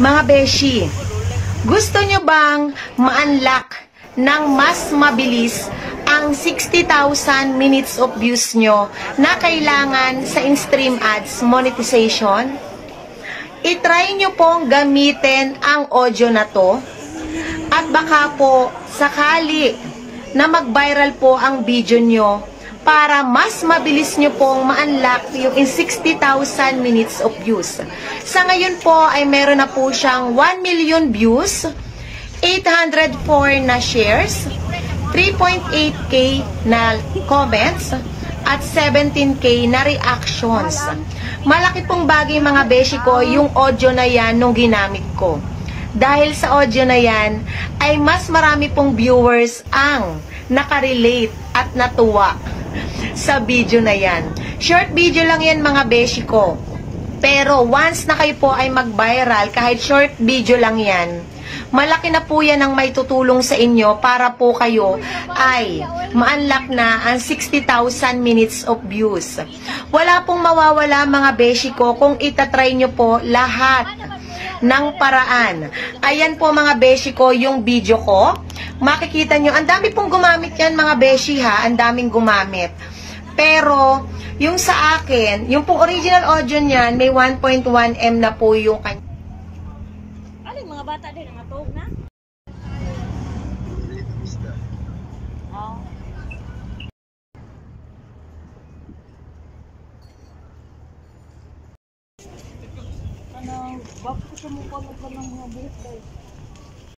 Mga beshi, gusto nyo bang ma-unlock ng mas mabilis ang 60,000 minutes of views nyo na kailangan sa in-stream ads monetization? I-try nyo pong gamitin ang audio na to at baka po sakali na mag-viral po ang video nyo para mas mabilis nyo pong ma-unlock yung in 60,000 minutes of views. Sa ngayon po ay meron na po siyang 1 million views, 804 na shares, 3.8k na comments, at 17k na reactions. Malaki pong bagay mga beshi ko yung audio na yan nung ginamit ko. Dahil sa audio na yan ay mas marami pong viewers ang nakarelate at natuwa sa video na yan. Short video lang yan mga beshi ko. Pero once na kayo po ay mag-viral, kahit short video lang yan, malaki na po yan ang may tutulong sa inyo para po kayo ay ma-unlock na ang 60,000 minutes of views. Wala pong mawawala mga beshi ko kung itatry nyo po lahat ng paraan. Ayan po mga beshi ko yung video ko. Makikita nyo, ang dami pong gumamit yan mga beshi ha, ang daming gumamit. Pero, yung sa akin, yung pong original audio niyan, may 1.1M na po yung kanya. Aling mga bata din, ang atog na? Oh. Ano, bakit ko mo pa ng mga buhok dahil?